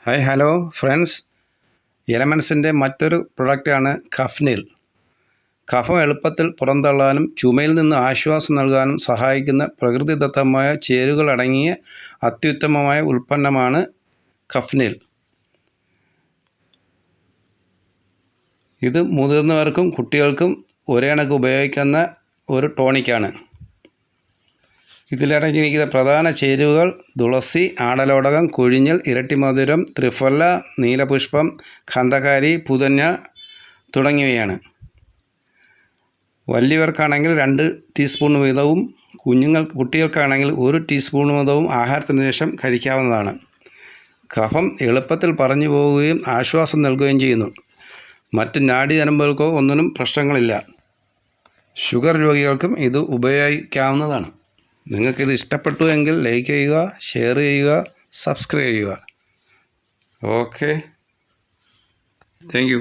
Hi hello friends, എലമെൻസിൻ്റെ മറ്റൊരു പ്രൊഡക്റ്റാണ് COF-NIL. കഫം എളുപ്പത്തിൽ പുറന്തള്ളാനും ചുമയിൽ നിന്ന് ആശ്വാസം നൽകാനും സഹായിക്കുന്ന പ്രകൃതിദത്തമായ ചേരുവകളടങ്ങിയ അത്യുത്തമമായ ഉൽപ്പന്നമാണ് COF-NIL. ഇത് മുതിർന്നവർക്കും കുട്ടികൾക്കും ഒരേ കണക്ക് ഉപയോഗിക്കുന്ന ഒരു ടോണിക്കാണ്. ഇതിലടങ്ങിയിരിക്കുന്ന പ്രധാന ചേരുവകൾ തുളസി, ആടലോടകം, കൊഴിഞ്ഞൽ, ഇരട്ടിമധുരം, ത്രിഫല, നീലപുഷ്പം, ഖന്തകാരി, പുതഞ്ഞ തുടങ്ങിയവയാണ്. വലിയവർക്കാണെങ്കിൽ 2 ടീസ്പൂൺ വീതവും കുട്ടികൾക്കാണെങ്കിൽ 1 ടീസ്പൂൺ വീതവും ആഹാരത്തിന് ശേഷം കഴിക്കാവുന്നതാണ്. കഫം എളുപ്പത്തിൽ പറഞ്ഞു പോവുകയും ആശ്വാസം നൽകുകയും ചെയ്യുന്നു. മറ്റ് നാഡീഞരമ്പുകൾക്കോ ഒന്നിനും പ്രശ്നങ്ങളില്ല. ഷുഗർ രോഗികൾക്കും ഇത് ഉപയോഗിക്കാവുന്നതാണ്. നിങ്ങൾക്കിത് ഇഷ്ടപ്പെട്ടു എങ്കിൽ ലൈക്ക് ചെയ്യുക, ഷെയർ ചെയ്യുക, സബ്സ്ക്രൈബ് ചെയ്യുക. Okay, thank you.